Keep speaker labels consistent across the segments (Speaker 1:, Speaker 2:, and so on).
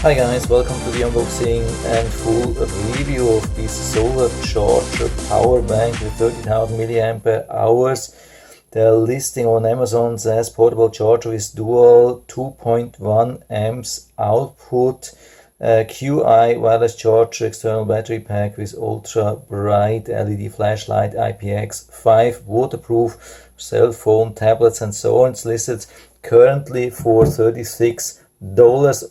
Speaker 1: Hi guys, welcome to the unboxing and full review of this solar charger power bank with 30,000 milliampere hours. The listing on Amazon says portable charger with dual 2.1 amps output, QI wireless charger, external battery pack with ultra bright LED flashlight, IPX5, waterproof, cell phone, tablets and so on. It's listed currently for $36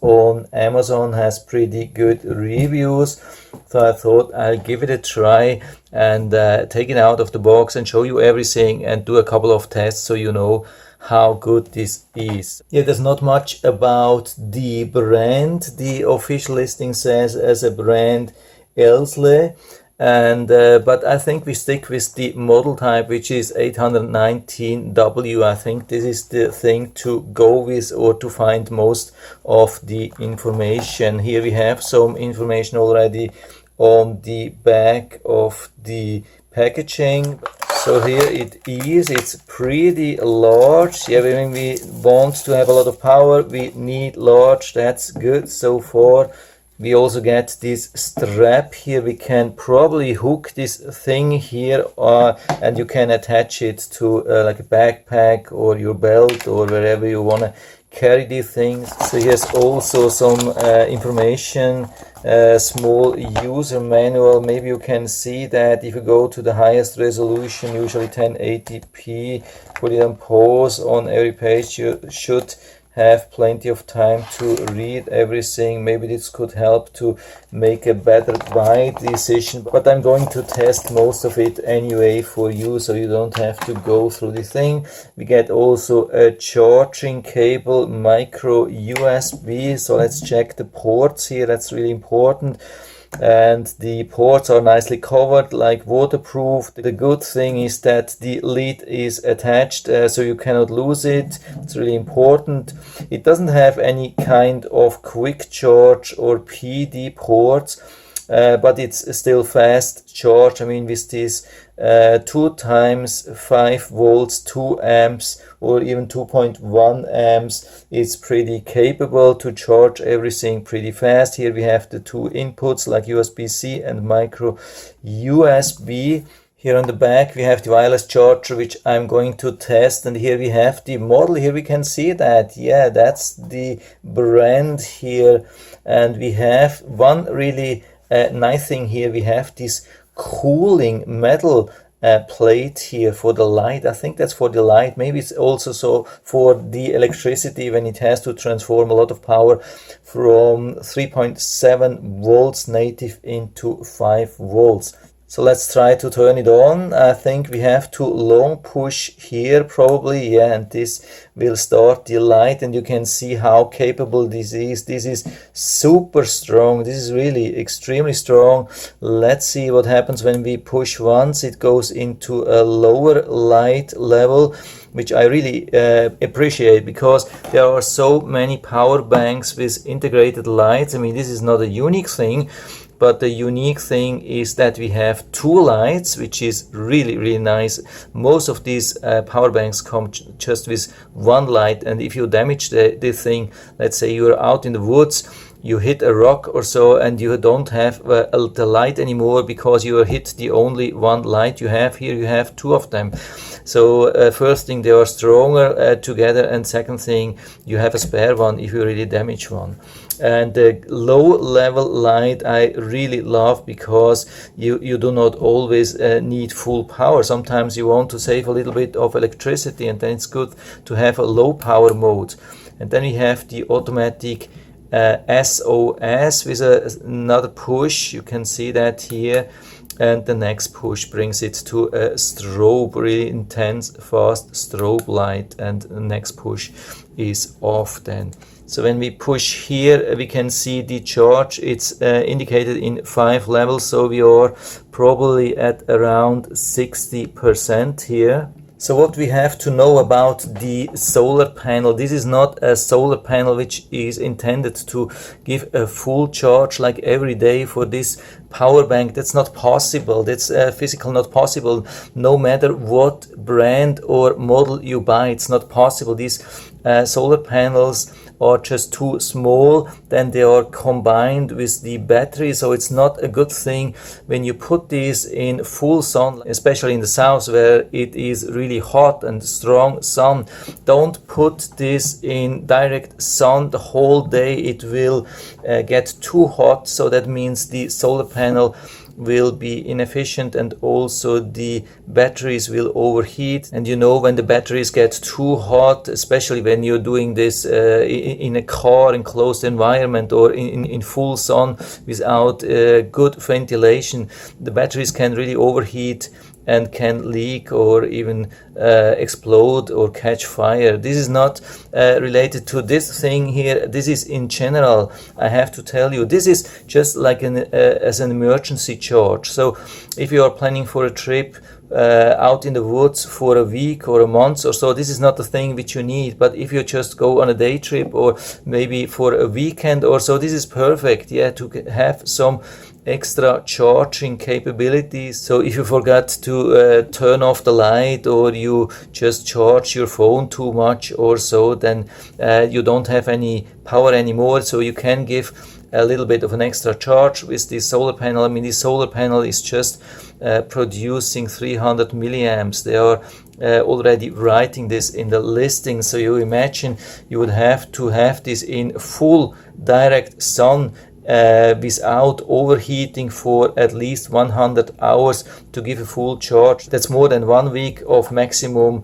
Speaker 1: on Amazon, has pretty good reviews, so I thought I'll give it a try and take it out of the box and show you everything and do a couple of tests so you know how good this is. Yeah, there's not much about the brand. The official listing says as a brand Elzle, and but I think we stick with the model type, which is 819W. I think this is the thing to go with or to find most of the information. Here we have some information already on the back of the packaging. So here it is. It's pretty large. Yeah, when we want to have a lot of power, we need large. That's good so far. We also get this strap here. We can probably hook this thing here and you can attach it to like a backpack or your belt or wherever you want to carry these things. So here's also some information, small user manual. Maybe you can see that if you go to the highest resolution, usually 1080p, put it on pause on every page, you should have plenty of time to read everything. Maybe this could help to make a better buy decision, but I'm going to test most of it anyway for you so you don't have to go through the thing. We get also a charging cable, micro USB, so let's check the ports here. That's really important. And the ports are nicely covered, like waterproof. The good thing is that the lid is attached, so you cannot lose it. It's really important. It doesn't have any kind of quick charge or PD ports, but it's still fast charge. I mean, with this 2 times 5 volts, 2 amps, or even 2.1 amps, it's pretty capable to charge everything pretty fast. Here we have the 2 inputs like USB-C and micro USB. Here on the back we have the wireless charger, which I'm going to test, and here we have the model. Here we can see that, yeah, that's the brand here. And we have one really nice thing here. We have this cooling metal plate here for the light. I think that's for the light. Maybe it's also so for the electricity when it has to transform a lot of power from 3.7 volts native into 5 volts. So let's try to turn it on. I think we have to long push here probably, yeah, and this will start the light, and you can see how capable this is. This is super strong. This is really extremely strong. Let's see what happens when we push once. It goes into a lower light level, which I really appreciate, because there are so many power banks with integrated lights. I mean, this is not a unique thing, but the unique thing is that we have 2 lights, which is really, really nice. Most of these power banks come just with 1 light, and if you damage the thing, let's say you're out in the woods, you hit a rock or so, and you don't have the light anymore because you hit the only 1 light you have. Here you have 2 of them. So first thing, they are stronger together, and second thing, you have a spare one if you really damage one. And the low level light I really love, because you do not always need full power. Sometimes you want to save a little bit of electricity, and then it's good to have a low power mode. And then we have the automatic SOS with another push. You can see that here, and the next push brings it to a strobe, really intense fast strobe light, and the next push is off then. So when we push here, we can see the charge. It's indicated in 5 levels, so we are probably at around 60% here. So what we have to know about the solar panel: this is not a solar panel which is intended to give a full charge like every day for this power bank. That's not possible. That's physical not possible. No matter what brand or model you buy, it's not possible. These solar panels are just too small, then they are combined with the battery, so it's not a good thing when you put these in full sun, especially in the south where it is really hot and strong sun. Don't put this in direct sun the whole day, it will get too hot, so that means the solar panel will be inefficient and also the batteries will overheat. And you know, when the batteries get too hot, especially when you're doing this in a car enclosed environment or in full sun without good ventilation, the batteries can really overheat and can leak or even explode or catch fire. This is not related to this thing here. This is in general, I have to tell you, this is just like as an emergency charge. So if you are planning for a trip out in the woods for a week or a month or so, this is not the thing which you need. But if you just go on a day trip or maybe for a weekend or so, this is perfect, yeah, to have some extra charging capabilities. So if you forgot to turn off the light, or you just charge your phone too much or so, then you don't have any power anymore, so you can give a little bit of an extra charge with the solar panel. I mean, the solar panel is just producing 300 milliamps. They are already writing this in the listing, so you imagine you would have to have this in full direct sun without overheating for at least 100 hours to give a full charge. That's more than 1 week of maximum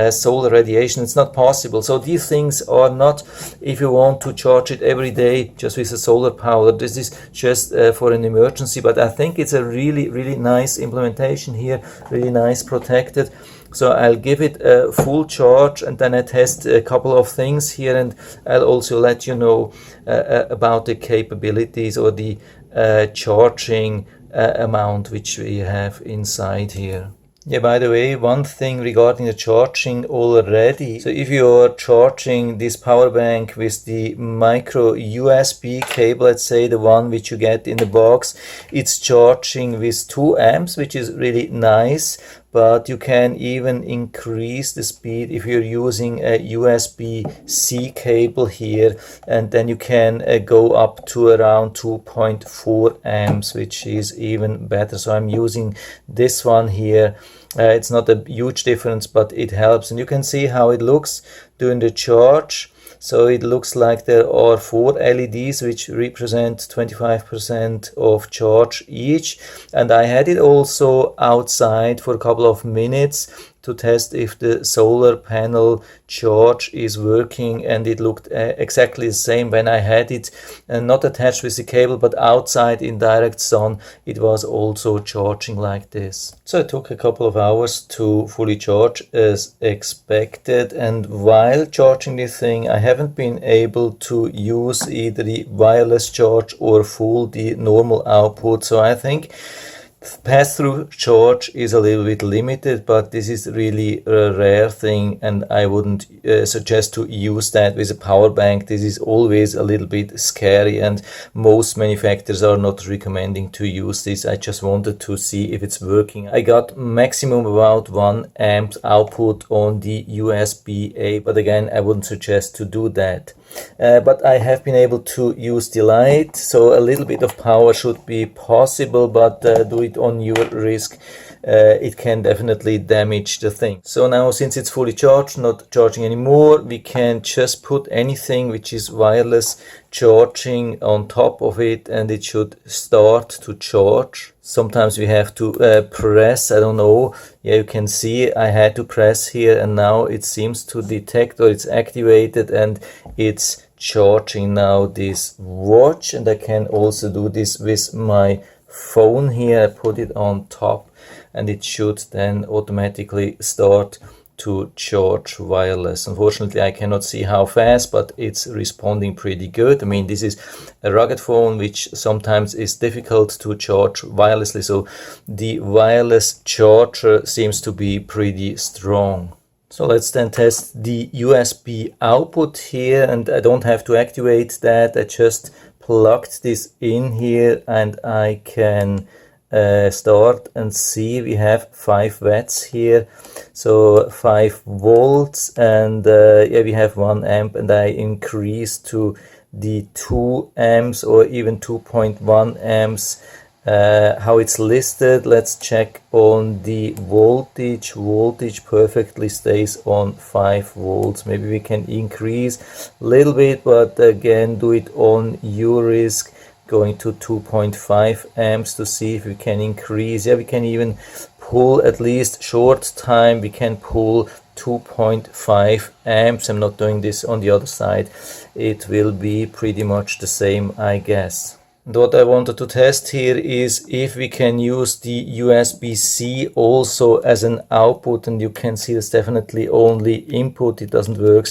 Speaker 1: solar radiation. It's not possible. So these things are not, if you want to charge it every day just with a solar power, this is just for an emergency. But I think it's a really nice implementation here, really nice protected. So I'll give it a full charge and then I test a couple of things here, and I'll also let you know about the capabilities or the charging amount which we have inside here. Yeah, by the way, one thing regarding the charging already. So if you are charging this power bank with the micro USB cable, let's say the one which you get in the box, it's charging with 2 amps, which is really nice. But you can even increase the speed if you're using a USB-C cable here, and then you can go up to around 2.4 amps, which is even better. So I'm using this one here. It's not a huge difference, but it helps, and you can see how it looks during the charge. So it looks like there are 4 LEDs which represent 25% of charge each. And I had it also outside for a couple of minutes to test if the solar panel charge is working, and it looked exactly the same when I had it not attached with the cable but outside in direct sun. It was also charging like this. So it took a couple of hours to fully charge as expected, and while charging this thing I haven't been able to use either the wireless charge or the normal output. So I think pass-through charge is a little bit limited, but this is really a rare thing, and I wouldn't suggest to use that with a power bank. This is always a little bit scary, and most manufacturers are not recommending to use this. I just wanted to see if it's working. I got maximum about 1 amp output on the USB-A, but again, I wouldn't suggest to do that. But I have been able to use the light, so a little bit of power should be possible, but do it on your risk. It can definitely damage the thing. So now, since it's fully charged, not charging anymore, we can just put anything which is wireless charging on top of it, and it should start to charge. Sometimes we have to press, I don't know, yeah, you can see I had to press here, and now it seems to detect, or it's activated, and it's charging now this watch. And I can also do this with my phone here. I put it on top, and it should then automatically start to charge wireless. Unfortunately, I cannot see how fast, but it's responding pretty good. I mean, this is a rugged phone which sometimes is difficult to charge wirelessly, so the wireless charger seems to be pretty strong. So let's then test the USB output here, and I don't have to activate that. I just plugged this in here, and I can start and see. We have 5 watts here, so 5 volts, and yeah, we have 1 amp, and I increase to the 2 amps or even 2.1 amps. How it's listed, let's check on the voltage. Voltage perfectly stays on 5 volts. Maybe we can increase a little bit, but again, do it on your risk. Going to 2.5 amps to see if we can increase. Yeah, we can even pull, at least short time, we can pull 2.5 amps. I'm not doing this on the other side. It will be pretty much the same, I guess. And what I wanted to test here is if we can use the USB-C also as an output, and you can see it's definitely only input, it doesn't work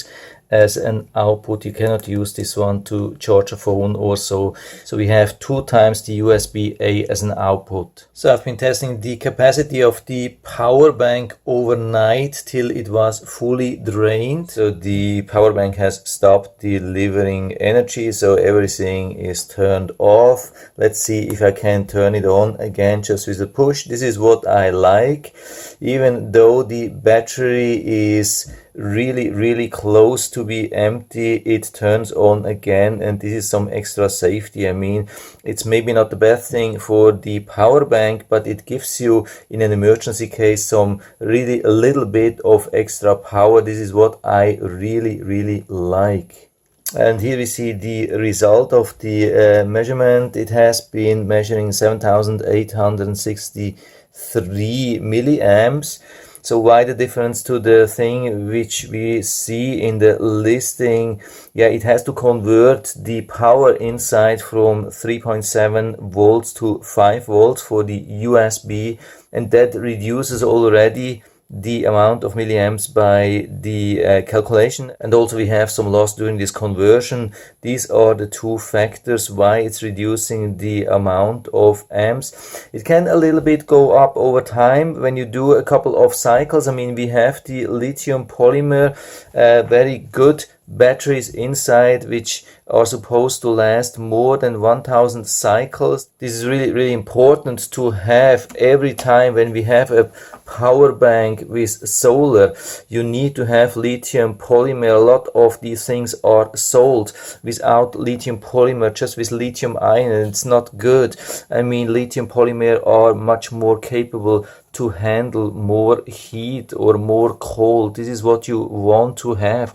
Speaker 1: as an output. You cannot use this one to charge a phone or so. So we have 2 times the USB-A as an output. So I've been testing the capacity of the power bank overnight till it was fully drained. So the power bank has stopped delivering energy, so everything is turned off. Let's see if I can turn it on again just with a push. This is what I like. Even though the battery is really close to be empty, it turns on again, and this is some extra safety. I mean, it's maybe not the best thing for the power bank, but it gives you in an emergency case some really a little bit of extra power. This is what I really like. And here we see the result of the measurement. It has been measuring 7,863 milliamps. So why the difference to the thing which we see in the listing? Yeah, it has to convert the power inside from 3.7 volts to 5 volts for the USB, and that reduces already the amount of milliamps by the calculation, and also we have some loss during this conversion. These are the 2 factors why it's reducing the amount of amps. It can a little bit go up over time when you do a couple of cycles. I mean, we have the lithium polymer, very good batteries inside which are supposed to last more than 1000 cycles. This is really important to have every time when we have a power bank with solar. You need to have lithium polymer. A lot of these things are sold without lithium polymer, just with lithium ion, and it's not good. I mean, lithium polymer are much more capable to handle more heat or more cold. This is what you want to have.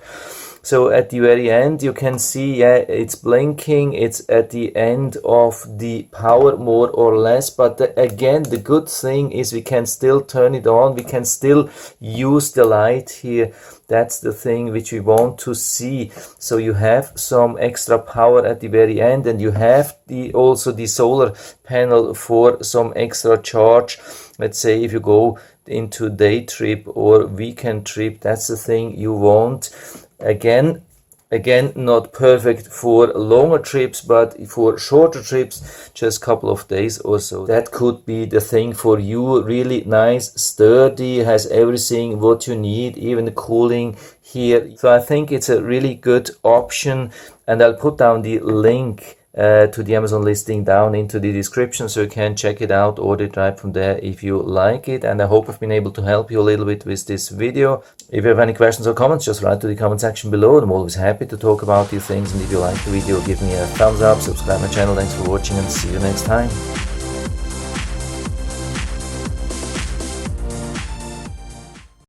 Speaker 1: So at the very end you can see, yeah, it's blinking. It's at the end of the power more or less, but again, the good thing is we can still turn it on. We can still use the light here. That's the thing which we want to see. So you have some extra power at the very end, and you have also the solar panel for some extra charge. Let's say if you go into day trip or weekend trip, that's the thing you want. Again, not perfect for longer trips, but for shorter trips, just a couple of days or so, that could be the thing for you. Really nice, sturdy, has everything what you need, even the cooling here. So I think it's a really good option, and I'll put down the link to the Amazon listing down into the description, so you can check it out, order it right from there if you like it. And I hope I've been able to help you a little bit with this video. If you have any questions or comments, just write to the comment section below. I'm always happy to talk about these things, and if you like the video, give me a thumbs up, subscribe my channel. Thanks for watching, and see you next time.